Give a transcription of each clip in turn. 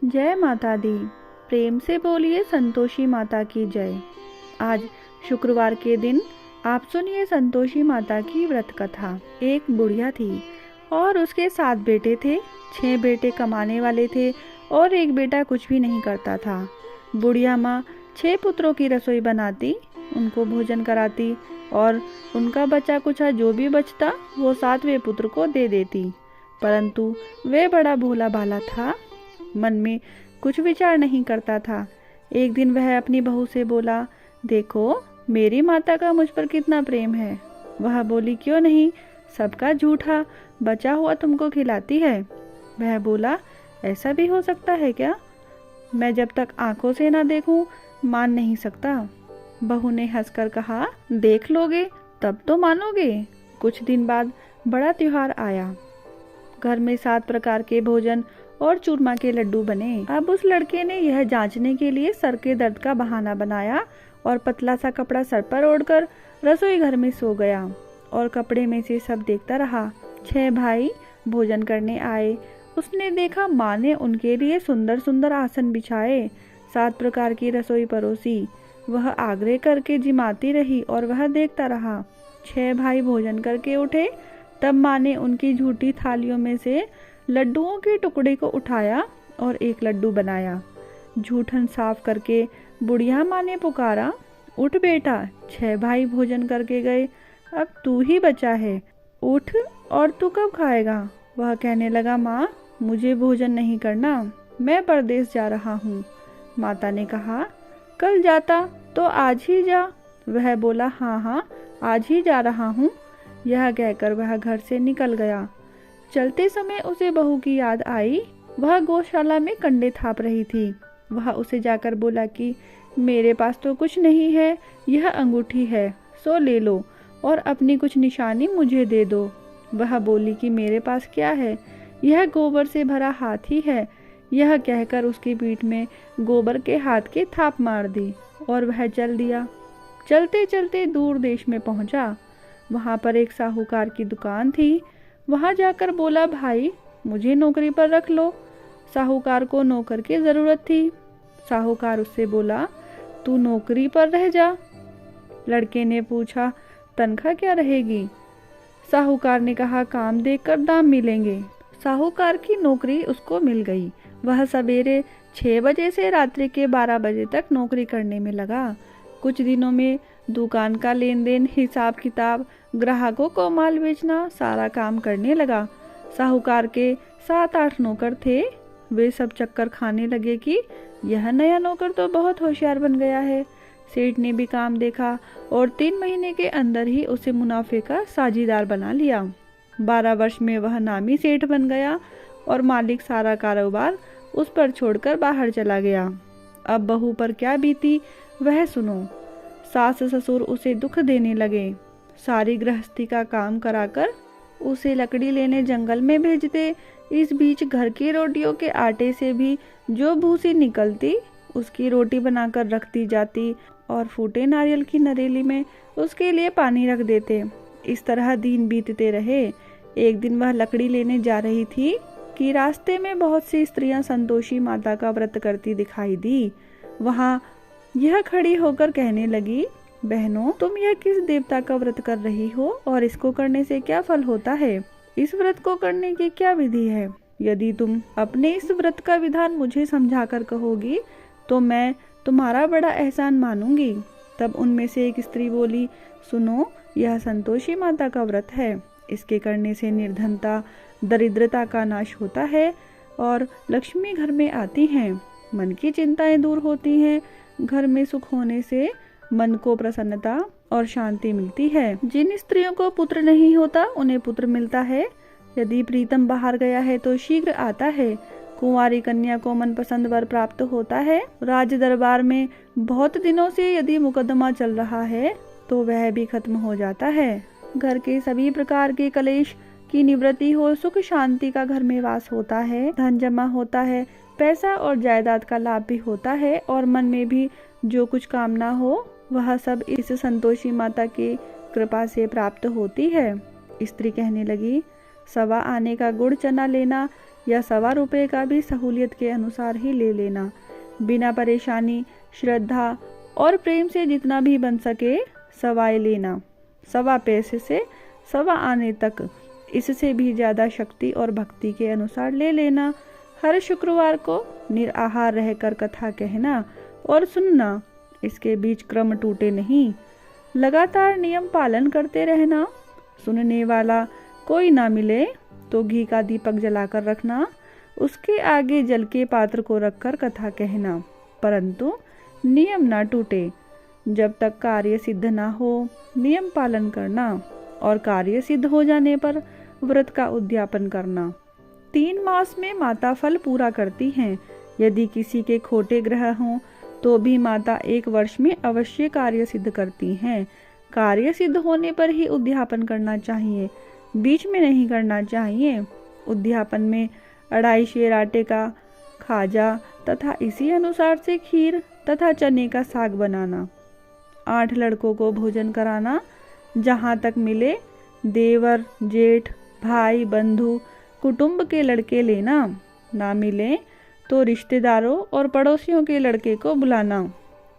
जय माता दी। प्रेम से बोलिए संतोषी माता की जय। आज शुक्रवार के दिन आप सुनिए संतोषी माता की व्रत कथा। एक बुढ़िया थी और उसके 7 बेटे थे। 6 बेटे कमाने वाले थे और एक बेटा कुछ भी नहीं करता था। बुढ़िया माँ 6 पुत्रों की रसोई बनाती, उनको भोजन कराती और उनका बचा कुचा जो भी बचता वो 7वें पुत्र को दे देती। परंतु वे बड़ा भोला भाला था, मन में कुछ विचार नहीं करता था। एक दिन वह अपनी बहू से बोला, देखो मेरी माता का मुझ पर कितना प्रेम है। वह बोली, क्यों नहीं, सबका झूठा बचा हुआ तुमको खिलाती है। वह बोला, ऐसा भी हो सकता है क्या? मैं जब तक आंखों से ना देखूं मान नहीं सकता। बहू ने हंसकर कहा, देख लोगे तब तो मानोगे। कुछ दिन बाद बड़ा त्योहार आया। घर में 7 प्रकार के भोजन और चूरमा के लड्डू बने। अब उस लड़के ने यह जांचने के लिए सर के दर्द का बहाना बनाया और पतला सा कपड़ा सर पर ओढ़कर रसोई घर में सो गया और कपड़े में से सब देखता रहा। 6 भाई भोजन करने आए। उसने देखा माँ ने उनके लिए सुंदर सुंदर आसन बिछाए, 7 प्रकार की रसोई परोसी। वह आग्रह करके जिमाती रही और वह देखता रहा। 6 भाई भोजन करके उठे, तब माँ ने उनकी झूठी थालियों में से लड्डुओं के टुकड़े को उठाया और एक लड्डू बनाया। जूठन साफ करके बुढ़िया माँ ने पुकारा, उठ बेटा, 6 भाई भोजन करके गए, अब तू ही बचा है, उठ और तू कब खाएगा? वह कहने लगा, माँ मुझे भोजन नहीं करना, मैं परदेश जा रहा हूँ। माता ने कहा, कल जाता तो आज ही जा। वह बोला, हाँ हाँ आज ही जा रहा हूँ। यह कहकर वह घर से निकल गया। चलते समय उसे बहू की याद आई। वह गौशाला में कंडे थाप रही थी। वह उसे जाकर बोला कि मेरे पास तो कुछ नहीं है, यह अंगूठी है, सो ले लो और अपनी कुछ निशानी मुझे दे दो। वह बोली कि मेरे पास क्या है, यह गोबर से भरा हाथी है। यह कहकर उसकी पीठ में गोबर के हाथ की थाप मार दी और वह चल दिया। चलते चलते दूर देश में पहुंचा। वहां पर एक साहूकार की दुकान थी। वहां जाकर बोला, भाई मुझे नौकरी पर रख लो। साहूकार को नौकर की जरूरत थी। साहूकार उससे बोला, तू नौकरी पर रह जा। लड़के ने पूछा, तनख्वाह क्या रहेगी? साहूकार ने कहा, काम देखकर दाम मिलेंगे। साहूकार की नौकरी उसको मिल गई। वह सवेरे 6 बजे से रात्रि के 12 बजे तक नौकरी करने में लगा। कुछ दिनों में दुकान का लेन देन, हिसाब किताब, ग्राहकों को माल बेचना, सारा काम करने लगा। साहूकार के 7-8 नौकर थे। वे सब चक्कर खाने लगे कि यह नया नौकर तो बहुत होशियार बन गया है। सेठ ने भी काम देखा और 3 महीने के अंदर ही उसे मुनाफे का साझीदार बना लिया। 12 वर्ष में वह नामी सेठ बन गया और मालिक सारा कारोबार उस पर छोड़कर बाहर चला गया। अब बहू पर क्या बीती वह सुनो। सास ससुर उसे दुख देने लगे। सारी गृहस्थी का काम कराकर उसे लकड़ी लेने जंगल में भेजते। इस बीच घर की रोटियों के आटे से भी जो भूसी निकलती उसकी रोटी बनाकर रख दी जाती और फूटे नारियल की नरेली में उसके लिए पानी रख देते। इस तरह दिन बीतते रहे। एक दिन वह लकड़ी लेने जा रही थी कि रास्ते में बहुत सी स्त्रियां संतोषी माता का व्रत करती दिखाई दी। वहां यह खड़ी होकर कहने लगी, बहनों तुम यह किस देवता का व्रत कर रही हो और इसको करने से क्या फल होता है? इस व्रत को करने की क्या विधि है? यदि तुम अपने इस व्रत का विधान मुझे समझाकर कहोगी तो मैं तुम्हारा बड़ा एहसान मानूंगी। तब उनमें से एक स्त्री बोली, सुनो, यह संतोषी माता का व्रत है। इसके करने से निर्धनता, दरिद्रता का नाश होता है और लक्ष्मी घर में आती हैं। मन की चिंताएं दूर होती हैं। घर में सुख होने से मन को प्रसन्नता और शांति मिलती है। जिन स्त्रियों को पुत्र नहीं होता उन्हें पुत्र मिलता है। यदि प्रीतम बाहर गया है तो शीघ्र आता है। कुंवारी कन्या को मनपसंद वर प्राप्त होता है। राज दरबार में बहुत दिनों से यदि मुकदमा चल रहा है तो वह भी खत्म हो जाता है। घर के सभी प्रकार के कलेश की निवृत्ति हो, सुख शांति का घर में वास होता है, धन जमा होता है, पैसा और जायदाद का लाभ भी होता है और मन में भी जो कुछ कामना हो वह सब इस संतोषी माता की कृपा से प्राप्त होती है। स्त्री कहने लगी, 1.25 आने का गुड़ चना लेना या 1.25 रुपये का भी सहूलियत के अनुसार ही ले लेना। बिना परेशानी, श्रद्धा और प्रेम से जितना भी बन सके सवाए लेना। 1.25 पैसे से 1.25 आने तक, इससे भी ज़्यादा शक्ति और भक्ति के अनुसार ले लेना। हर शुक्रवार को निराहार रहकर कथा कहना और सुनना। इसके बीच क्रम टूटे नहीं। लगातार नियम पालन करते रहना। सुनने वाला कोई ना मिले तो घी का दीपक जलाकर रखना। उसके आगे जल के पात्र को रखकर कथा कहना, परंतु नियम ना टूटे। जब तक कार्य सिद्ध ना हो नियम पालन करना और कार्य सिद्ध हो जाने पर व्रत का उद्यापन करना। 3 मास में माता फल पूरा करती हैं। यदि किसी के खोटे ग्रह हों तो भी माता 1 वर्ष में अवश्य कार्य सिद्ध करती हैं। कार्य सिद्ध होने पर ही उद्यापन करना चाहिए, बीच में नहीं करना चाहिए। उद्यापन में 2.5 सेर आटे का खाजा तथा इसी अनुसार से खीर तथा चने का साग बनाना। 8 लड़कों को भोजन कराना। जहाँ तक मिले देवर, जेठ, भाई, बंधु, कुटुंब के लड़के लेना। ना मिले तो रिश्तेदारों और पड़ोसियों के लड़के को बुलाना।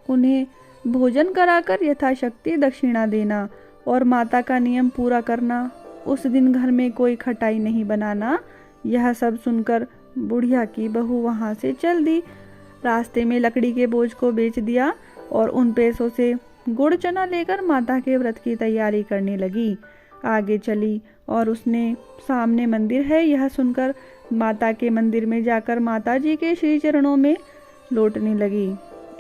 उन्हें भोजन कराकर यथाशक्ति दक्षिणा देना और माता का नियम पूरा करना। उस दिन घर में कोई खटाई नहीं बनाना। यह सब सुनकर बुढ़िया की बहू वहाँ से चल दी। रास्ते में लकड़ी के बोझ को बेच दिया और उन पैसों से गुड़ चना लेकर माता के व्रत की तैयारी करने लगी। आगे चली और उसने सामने मंदिर है यह सुनकर माता के मंदिर में जाकर माता जी के श्री चरणों में लौटने लगी।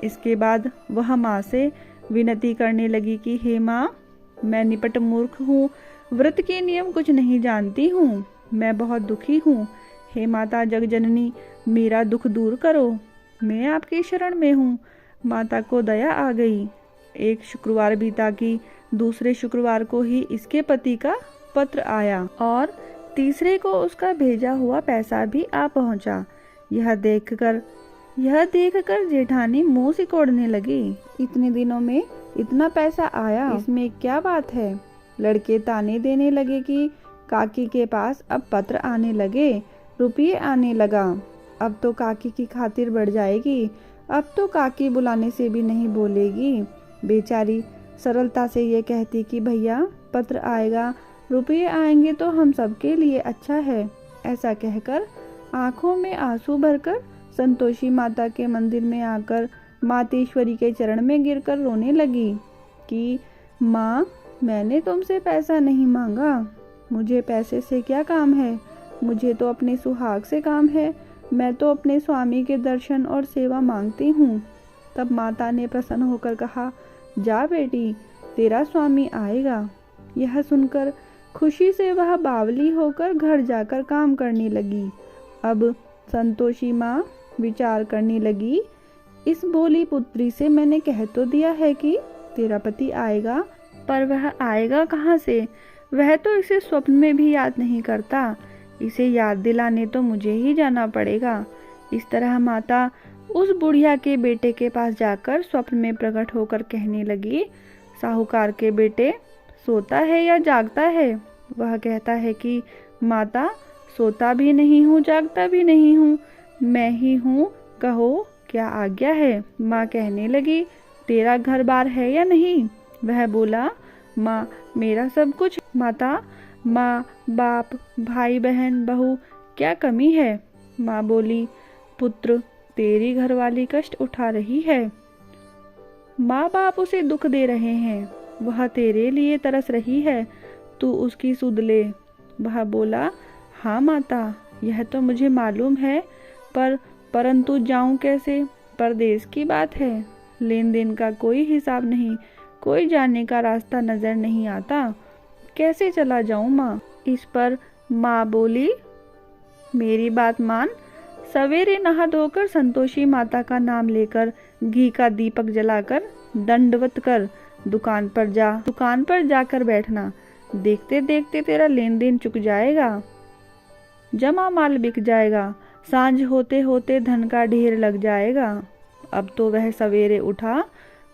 इसके बाद वह माँ से विनती करने लगी कि हे माँ, मैं निपट मूर्ख हूँ, व्रत के नियम कुछ नहीं जानती हूँ, मैं बहुत दुखी हूँ। हे माता जगजननी, मेरा दुख दूर करो, मैं आपकी शरण में हूँ। माता को दया आ गई। एक शुक्रवार बीता कि दूसरे शुक्रवार को ही इसके पति का पत्र आया और तीसरे को उसका भेजा हुआ पैसा भी आ पहुंचा। यह देखकर जेठानी मुंह सिकोड़ने लगी। इतने दिनों में इतना पैसा आया, इसमें क्या बात है? लड़के ताने देने लगे कि काकी के पास अब पत्र आने लगे, रुपये आने लगा, अब तो काकी की खातिर बढ़ जाएगी, अब तो काकी बुलाने से भी नहीं बोलेगी। बेचारी सरलता से ये कहती कि भैया पत्र आएगा, रुपये आएंगे तो हम सबके लिए अच्छा है। ऐसा कहकर आंखों में आंसू भरकर संतोषी माता के मंदिर में आकर मातेश्वरी के चरण में गिरकर रोने लगी कि माँ, मैंने तुमसे पैसा नहीं मांगा, मुझे पैसे से क्या काम है, मुझे तो अपने सुहाग से काम है, मैं तो अपने स्वामी के दर्शन और सेवा मांगती हूँ। तब माता ने प्रसन्न होकर कहा, जा बेटी, तेरा स्वामी आएगा। यह सुनकर खुशी से वह बावली होकर घर जाकर काम करने लगी। अब संतोषी माँ विचार करने लगी, इस भोली पुत्री से मैंने कह तो दिया है कि तेरा पति आएगा, पर वह आएगा कहाँ से? वह तो इसे स्वप्न में भी याद नहीं करता। इसे याद दिलाने तो मुझे ही जाना पड़ेगा। इस तरह माता उस बुढ़िया के बेटे के पास जाकर स्वप्न में प्रकट होकर कहने लगी, साहूकार के बेटे, सोता है या जागता है? वह कहता है कि माता, सोता भी नहीं हूँ, जागता भी नहीं हूँ, मैं ही हूँ, कहो क्या आज्ञा है? माँ कहने लगी, तेरा घर बार है या नहीं? वह बोला, माँ, मेरा सब कुछ। माता, माँ, बाप, भाई, बहन, बहू, क्या कमी है? माँ बोली, पुत्र, तेरी घरवाली कष्ट उठा रही है, माँ बाप उसे दुख दे रहे हैं, वह तेरे लिए तरस रही है, तू उसकी सुध ले। वह बोला, हाँ माता, यह तो मुझे मालूम है, परंतु जाऊं कैसे? परदेश की बात है, लेन देन का कोई हिसाब नहीं, कोई जाने का रास्ता नजर नहीं आता, कैसे चला जाऊं माँ? इस पर माँ बोली, मेरी बात मान, सवेरे नहा धोकर संतोषी माता का नाम लेकर घी का दीपक जलाकर दंडवत कर दुकान पर जाकर बैठना। देखते देखते तेरा लेन देन चुक जाएगा, जमा माल बिक जाएगा, सांझ होते होते धन का ढेर लग जाएगा। अब तो वह सवेरे उठा,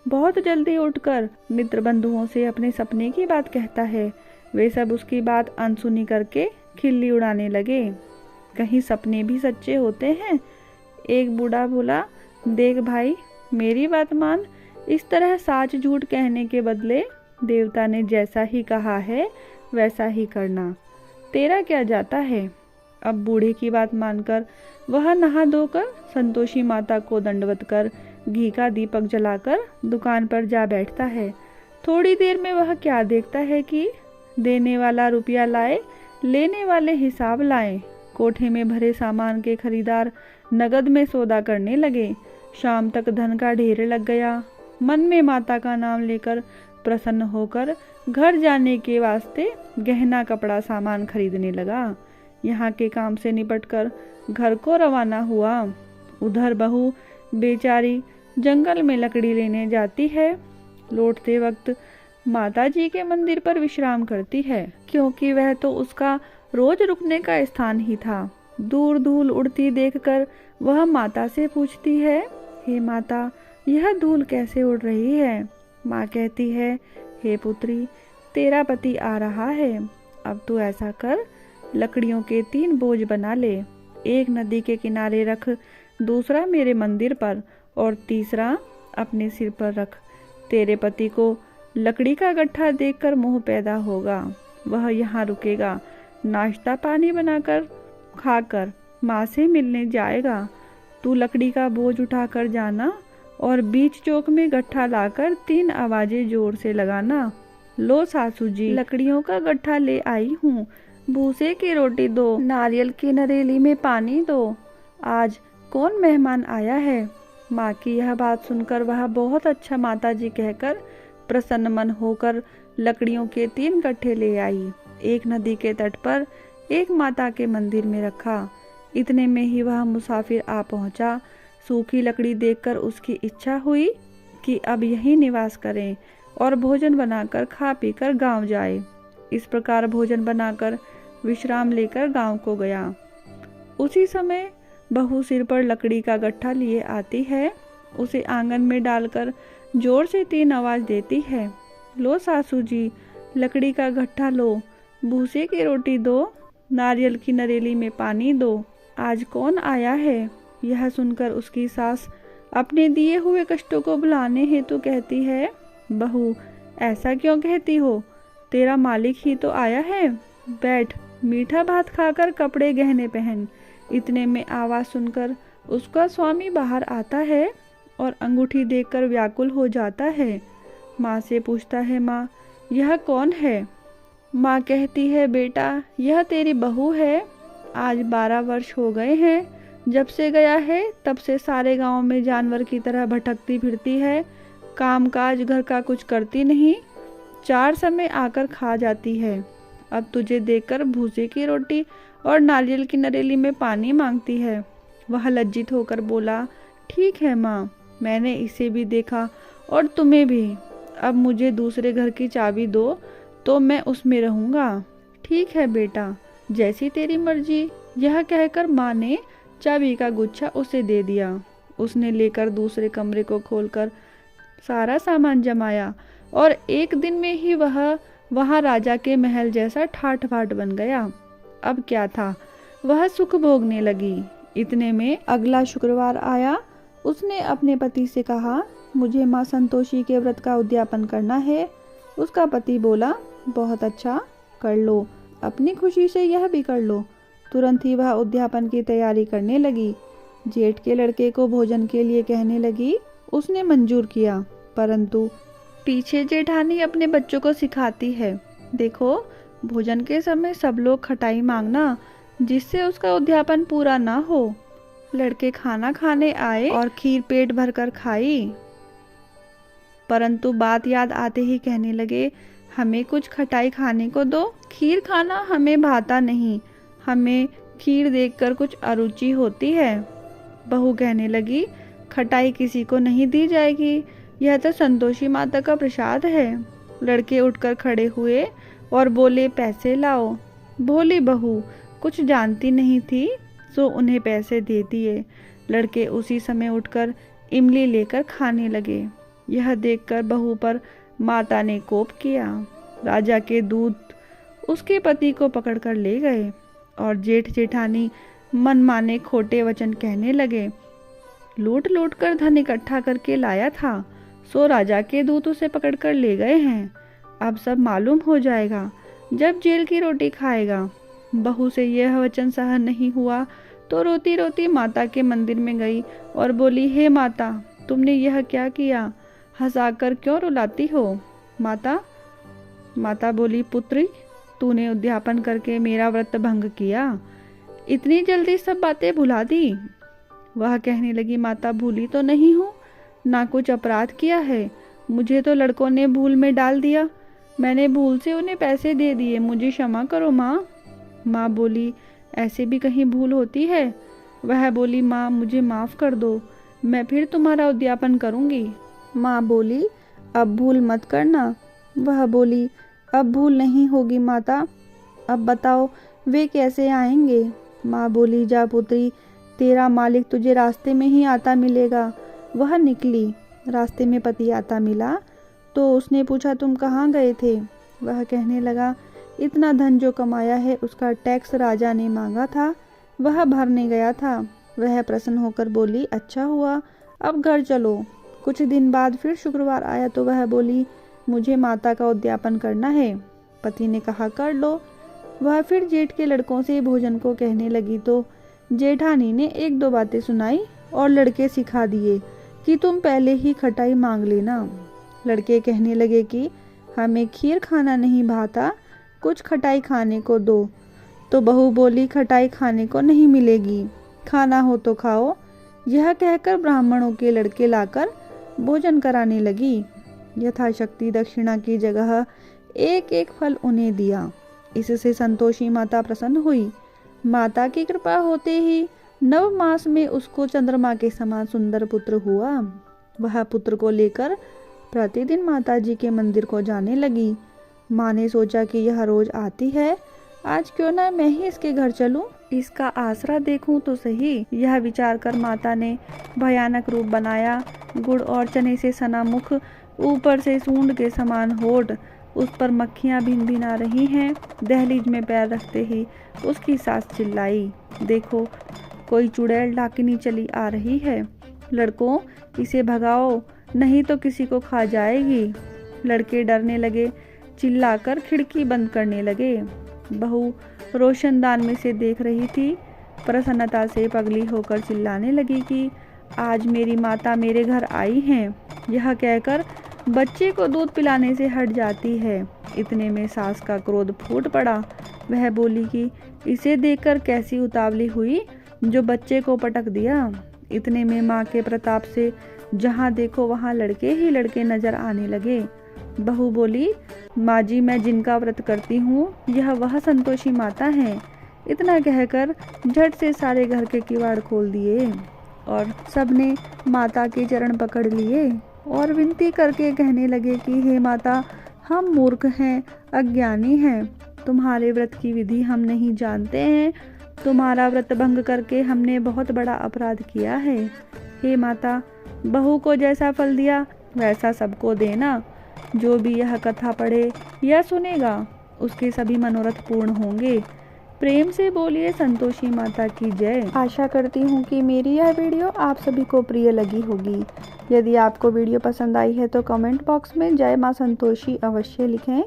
बहुत जल्दी उठकर मित्र बंधुओं से अपने सपने की बात कहता है। वे सब उसकी बात अनसुनी करके खिल्ली उड़ाने लगे। कहीं सपने भी सच्चे होते हैं? एक बूढ़ा बोला, देख भाई, मेरी बात मान। इस तरह साच झूठ कहने के बदले देवता ने जैसा ही कहा है वैसा ही करना। तेरा क्या जाता है? अब बूढ़े की बात मानकर वह नहा धोकर संतोषी माता को दंडवत कर घी का दीपक जलाकर दुकान पर जा बैठता है। थोड़ी देर में वह क्या देखता है कि देने वाला रुपया लाए, लेने वाले हिसाब लाए। कोठे में भरे सामान के खरीदार नगद में सौदा करने लगे। शाम तक धन का ढेर लग गया। मन में माता का नाम लेकर प्रसन्न होकर घर जाने के वास्ते गहना कपड़ा सामान खरीदने लगा। यहाँ के काम से निपटकर घर को रवाना हुआ। उधर बहू बेचारी जंगल में लकड़ी लेने जाती है। लौटते वक्त माता जी के मंदिर पर विश्राम करती है, क्योंकि वह तो उसका रोज रुकने का स्थान ही था। दूर धूल उड़ती देखकर वह माता से पूछती है, हे माता, यह धूल कैसे उड़ रही है? माँ कहती है, हे पुत्री, तेरा पति आ रहा है। अब तू ऐसा कर, लकड़ियों के 3 बोझ बना ले। एक नदी के किनारे रख, दूसरा मेरे मंदिर पर और तीसरा अपने सिर पर रख। तेरे पति को लकड़ी का गट्ठा देखकर मोह पैदा होगा। वह यहाँ रुकेगा, नाश्ता पानी बनाकर खाकर माँ से मिलने जाएगा। तू लकड़ी का बोझ उठाकर जाना और बीच चौक में गट्ठा लाकर 3 आवाजें जोर से लगाना। लो सासू जी, लकड़ियों का गट्ठा ले आई हूँ। भूसे की रोटी दो, नारियल की नरेली में पानी दो। आज कौन मेहमान आया है? माँ की यह बात सुनकर वह बहुत अच्छा माता जी कहकर प्रसन्न मन होकर लकड़ियों के 3 गट्ठे ले आई। एक नदी के तट पर, एक माता के मंदिर में रखा। इतने में ही वह मुसाफिर आ पहुंचा। सूखी लकड़ी देखकर उसकी इच्छा हुई कि अब यहीं निवास करें और भोजन बनाकर खा पीकर गांव जाए। इस प्रकार भोजन बनाकर विश्राम लेकर गांव को गया। उसी समय बहू सिर पर लकड़ी का गट्ठा लिए आती है। उसे आंगन में डालकर जोर से 3 आवाज देती है, लो सासू जी, लकड़ी का गट्ठा लो, भूसे की रोटी दो, नारियल की नरेली में पानी दो। आज कौन आया है? यह सुनकर उसकी सास अपने दिए हुए कष्टों को भुलाने हेतु कहती है, बहू, ऐसा क्यों कहती हो? तेरा मालिक ही तो आया है। बैठ, मीठा भात खाकर कपड़े गहने पहन। इतने में आवाज सुनकर उसका स्वामी बाहर आता है और अंगूठी देखकर व्याकुल हो जाता है। माँ से पूछता है, माँ, यह कौन है? माँ कहती है, बेटा, यह तेरी बहू है। आज 12 वर्ष हो गए हैं जब से गया है। तब से सारे गांव में जानवर की तरह भटकती फिरती है। काम काज घर का कुछ करती नहीं, 4 समय आकर खा जाती है। अब तुझे देखकर भूसे की रोटी और नारियल की नरेली में पानी मांगती है। वह लज्जित होकर बोला, ठीक है माँ, मैंने इसे भी देखा और तुम्हें भी। अब मुझे दूसरे घर की चाबी दो तो मैं उसमें रहूँगा। ठीक है बेटा, जैसी तेरी मर्जी। यह कहकर माँ ने चाबी का गुच्छा उसे दे दिया। उसने लेकर दूसरे कमरे को खोलकर सारा सामान जमाया और एक दिन में ही वह वहाँ राजा के महल जैसा ठाठ बाट बन गया। अब क्या था, वह सुख भोगने लगी। इतने में अगला शुक्रवार आया। उसने अपने पति से कहा, मुझे माँ संतोषी के व्रत का उद्यापन करना है। उसका पति बोला, बहुत अच्छा, कर लो, अपनी खुशी से यह भी कर लो। तुरंत ही वह उद्यापन की तैयारी करने लगी। जेठ के लड़के को भोजन के लिए कहने लगी। उसने मंजूर किया, परंतु पीछे जेठानी अपने बच्चों को सिखाती है, देखो, भोजन के समय सब लोग खटाई मांगना, जिससे उसका उद्यापन पूरा ना हो। लड़के खाना खाने आए और खीर पेट भरकर खाई, परंतु बात याद आते ही कहने लगे, हमें कुछ खटाई खाने को दो। खीर खाना हमें भाता नहीं, हमें खीर देखकर कुछ अरुचि होती है। बहू कहने लगी, खटाई किसी को नहीं दी जाएगी, यह तो संतोषी माता का प्रसाद है। लड़के उठकर खड़े हुए और बोले, पैसे लाओ। भोली बहू कुछ जानती नहीं थी, सो उन्हें पैसे दे दिए। लड़के उसी समय उठकर इमली लेकर खाने लगे। यह देखकर बहू पर माता ने कोप किया। राजा के दूत उसके पति को पकड़कर ले गए और जेठ जेठानी मनमाने खोटे वचन कहने लगे। लूट लूट कर धन इकट्ठा करके लाया था, सो राजा के दूत उसे पकड़कर ले गए हैं। अब सब मालूम हो जाएगा जब जेल की रोटी खाएगा। बहू से यह वचन सहन नहीं हुआ तो रोती रोती माता के मंदिर में गई और बोली, हे माता, तुमने यह क्या किया? हंसाकर क्यों रुलाती हो? माता बोली, पुत्री, तूने उद्यापन करके मेरा व्रत भंग किया, इतनी जल्दी सब बातें भुला दी। वह कहने लगी, माता, भूली तो नहीं हूँ, ना कुछ अपराध किया है, मुझे तो लड़कों ने भूल में डाल दिया, मैंने भूल से उन्हें पैसे दे दिए, मुझे क्षमा करो माँ। माँ बोली, ऐसे भी कहीं भूल होती है? वह बोली, माँ, मुझे माफ़ कर दो, मैं फिर तुम्हारा उद्यापन करूँगी। माँ बोली, अब भूल मत करना। वह बोली, अब भूल नहीं होगी माता, अब बताओ वे कैसे आएंगे? माँ बोली, जा पुत्री, तेरा मालिक तुझे रास्ते में ही आता मिलेगा। वह निकली, रास्ते में पति आता मिला तो उसने पूछा, तुम कहाँ गए थे? वह कहने लगा, इतना धन जो कमाया है उसका टैक्स राजा ने मांगा था, वह भरने गया था। वह प्रसन्न होकर बोली, अच्छा हुआ, अब घर चलो। कुछ दिन बाद फिर शुक्रवार आया तो वह बोली, मुझे माता का उद्यापन करना है। पति ने कहा, कर लो। वह फिर जेठ के लड़कों से भोजन को कहने लगी तो जेठानी ने एक दो बातें सुनाई और लड़के सिखा दिए कि तुम पहले ही खटाई मांग लेना। लड़के कहने लगे कि हमें खीर खाना नहीं भाता, कुछ खटाई खाने को दो। तो बहू बोली, खटाई खाने को नहीं मिलेगी, खाना हो तो खाओ। यह कहकर ब्राह्मणों के लड़के लाकर भोजन कराने लगी। यथाशक्ति दक्षिणा की जगह एक एक फल उन्हें दिया। इससे संतोषी माता प्रसन्न हुई। माता की कृपा होते ही 9 मास में उसको चंद्रमा के समान सुंदर पुत्र हुआ। वह पुत्र को लेकर प्रतिदिन माता जी के मंदिर को जाने लगी। माँ ने सोचा कि यह रोज आती है, आज क्यों ना मैं ही इसके घर चलूं, इसका आसरा देखूं तो सही। यह विचार कर माता ने भयानक रूप बनाया। गुड़ और चने से सना मुख, ऊपर से सूंड के समान होठ, उस पर मक्खियां भिन भिन आ रही हैं। दहलीज में पैर रखते ही उसकी सास चिल्लाई, देखो कोई चुड़ैल डाकिनी चली आ रही है, लड़कों इसे भगाओ नहीं तो किसी को खा जाएगी। लड़के डरने लगे, चिल्लाकर खिड़की बंद करने लगे। बहू रोशनदान में से देख रही थी, प्रसन्नता से पगली होकर चिल्लाने लगी कि आज मेरी माता मेरे घर आई हैं। यह कहकर बच्चे को दूध पिलाने से हट जाती है। इतने में सास का क्रोध फूट पड़ा। वह बोली कि इसे देखकर कैसी उतावली हुई जो बच्चे को पटक दिया। इतने में माँ के प्रताप से जहाँ देखो वहाँ लड़के ही लड़के नजर आने लगे। बहू बोली, माँ जी, मैं जिनका व्रत करती हूँ यह वह संतोषी माता हैं। इतना कहकर झट से सारे घर के किवाड़ खोल दिए और सबने माता के चरण पकड़ लिए और विनती करके कहने लगे कि हे माता, हम मूर्ख हैं, अज्ञानी हैं, तुम्हारे व्रत की विधि हम नहीं जानते हैं, तुम्हारा व्रत भंग करके हमने बहुत बड़ा अपराध किया है। हे माता, बहू को जैसा फल दिया वैसा सबको देना। जो भी यह कथा पढ़े या सुनेगा उसके सभी मनोरथ पूर्ण होंगे। प्रेम से बोलिए संतोषी माता की जय। आशा करती हूँ कि मेरी यह वीडियो आप सभी को प्रिय लगी होगी। यदि आपको वीडियो पसंद आई है तो कमेंट बॉक्स में जय माँ संतोषी अवश्य लिखें।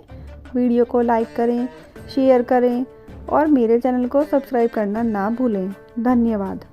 वीडियो को लाइक करें, शेयर करें और मेरे चैनल को सब्सक्राइब करना ना भूलें। धन्यवाद।